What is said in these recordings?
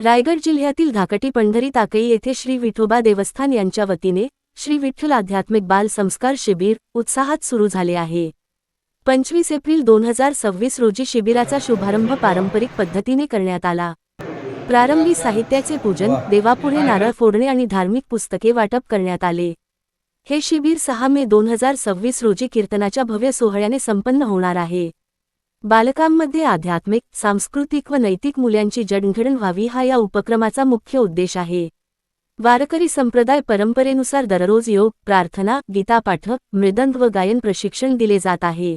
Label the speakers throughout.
Speaker 1: रायगड जिल्ह्यातील धाकटी पंढरी ताकई येथे श्री विठोबा देवस्थान यांच्या वतीने श्री विठ्ठल आध्यात्मिक बाल संस्कार शिबिर उत्साहात सुरू झाले आहे। 25 एप्रिल 2026 रोजी शिबिराचा शुभारंभ पारंपरिक पद्धतीने करण्यात आला। प्रारंभी साहित्याचे पूजन, देवापुढे नारळ फोडणे आणि धार्मिक पुस्तके वाटप करण्यात आले। हे शिबिर 6 मे 2026 रोजी कीर्तनाच्या भव्य सोहळ्याने संपन्न होणार आहे। बालकांमध्ये आध्यात्मिक, सांस्कृतिक व नैतिक मूल्यांची जडणघडण व्हावी हा या उपक्रमाचा मुख्य उद्देश आहे। वारकरी संप्रदाय परंपरेनुसार दररोज योग, प्रार्थना, गीतापाठ, मृदंग व गायन प्रशिक्षण दिले जात आहे।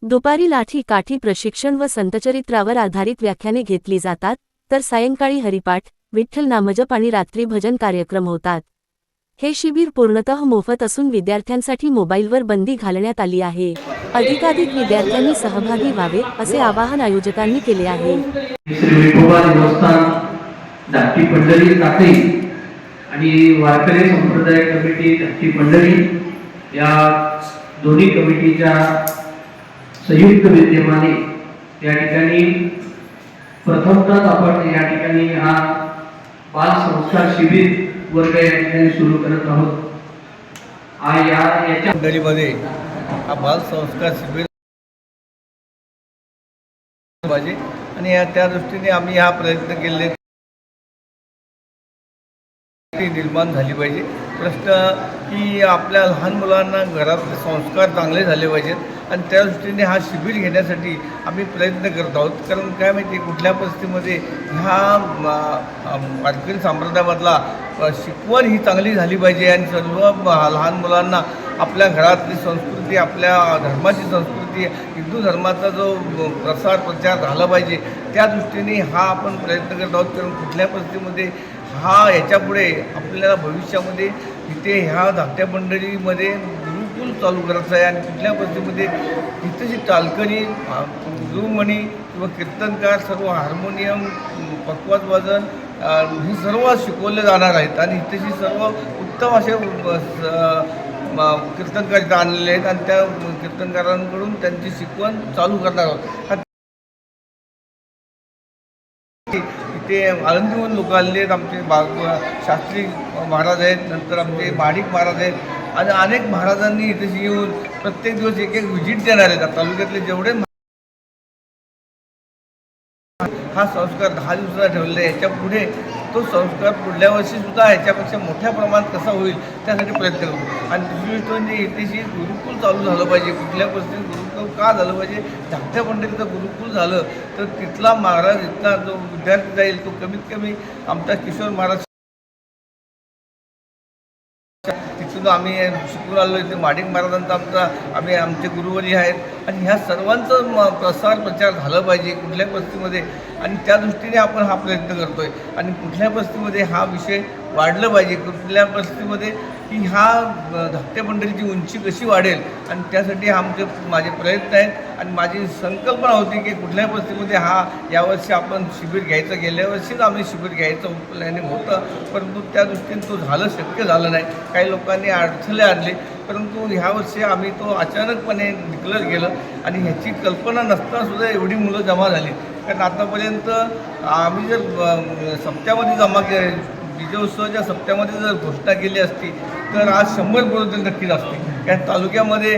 Speaker 1: दुपारी लाठी काठी प्रशिक्षण व संतचरित्रावर आधारित व्याख्याने घेतली जातात, तर सायंकाळी हरिपाठ, विठ्ठल नामजप आणि रात्री भजन कार्यक्रम होतात। हे शिबिर पूर्णतः मोफत असून विद्यार्थ्यांसाठी मोबाईलवर बंदी घालण्यात आली आहे। अधिकाधिक विद्यार्थ्यांनी सहभागी व्हावे असे आवाहन आयोजकांनी केले आहे।
Speaker 2: श्री विठोबा देवस्थान धाकटी पंढरी ताकई आणि वारकरी संप्रदाय कमिटी धाकटी पंढरी या दोन्ही कमिटीच्या संयुक्त विद्यमाने या ठिकाणी प्रथमतः आपण या ठिकाणी हा बाल संस्कार शिबिर वर्ग या ठिकाणी सुरू करत आहोत। याच्या
Speaker 3: पंढरीमध्ये हा बाल संस्कार शिबिर पाहिजे आणि त्या दृष्टीने आम्ही हा प्रयत्न केले निर्माण झाली पाहिजे। प्रश्न की आपल्या लहान मुलांना घरातले संस्कार चांगले झाले पाहिजेत आणि त्या दृष्टीने हा शिबिर घेण्यासाठी आम्ही प्रयत्न करत आहोत। कारण काय माहिती कुठल्या परिस्थितीमध्ये ह्या वारकरी संप्रदायामधला शिकवण ही चांगली झाली पाहिजे आणि सर्व लहान मुलांना आपल्या घरातली संस्कृती, आपल्या धर्माची संस्कृती, हिंदू धर्माचा जो प्रसार प्रचार झाला पाहिजे त्या दृष्टीने हा आपण प्रयत्न करत आहोत। कारण कुठल्या परिस्थितीमध्ये याच्यापुढे आपल्याला भविष्यामध्ये इथे ह्या धाकट्या मंडळीमध्ये गुरुकुल चालू करायचं आहे आणि कुठल्या परिस्थितीमध्ये इथेची टालकरी, गुरुमणी किंवा कीर्तनकार, सर्व हार्मोनियम, पखवाज वादन हे सर्व शिकवले जाणार आहेत आणि इथेची सर्व उत्तम असे कीर्तनकार इथं आणलेले आहेत आणि त्या कीर्तनकारांकडून त्यांची शिकवण चालू करणार आहोत। इथे आळंदीहून लोक आलेले आहेत, आमचे शास्त्री महाराज आहेत, नंतर आमचे माडिक महाराज आहेत आणि अनेक महाराजांनी इथे येऊन प्रत्येक दिवस एक एक व्हिजिट देणार आहेत। तालुक्यातले जेवढे हा संस्कार 10 दिवसाचा ठेवलेला आहे, याच्या पुढे तो संस्कार पुढल्या वर्षीसुद्धा ह्याच्यापेक्षा मोठ्या प्रमाणात कसा होईल त्यासाठी प्रयत्न करतो। आणि दुसरी गोष्ट म्हणजे इथेशी गुरुकुल चालू झालं पाहिजे। कुठल्या परिस्थितीत गुरुकुल का झालं पाहिजे? धाकट्या पंढरीचं गुरुकुल झालं तर तिथला महाराज, इथला जो विद्यार्थी जाईल तो कमीत कमी आमचा किशोर महाराज तिथून आम्ही शिकून आलो। इथे माडिक महाराजांचा आमचे गुरुवरी आहेत आणि ह्या सर्वांचं प्रसार प्रचार झालं पाहिजे कुठल्या परिस्थितीमध्ये आणि त्या दृष्टीने आपण हा प्रयत्न करतोय। आणि कुठल्या परिस्थितीमध्ये हा विषय वाढलं पाहिजे, कुठल्या परिस्थितीमध्ये की ह्या धाकट्या पंढरीची उंची कशी वाढेल आणि त्यासाठी माझे प्रयत्न आहेत आणि माझी संकल्पना होती की कुठल्या परिस्थितीमध्ये यावर्षी आपण शिबिर घ्यायचं। गेल्या वर्षीच आम्ही शिबिर घ्यायचं प्लॅनिंग होतं, परंतु त्या दृष्टीने तो शक्य झालं नाही। काही लोकांनी अडथळे आणले, परंतु ह्या वर्षी आम्ही तो अचानकपणे डिक्लेअर केलं आणि ह्याची कल्पना नसतानासुद्धा एवढी मुलं जमा झाली। कारण आतापर्यंत आम्ही जर सप्त्यामध्ये जमा केले, विजयोत्सवाच्या सप्त्यामध्ये जर घोषणा केली असती तर आज 100 पोरं नक्कीच असते। कारण तालुक्यामध्ये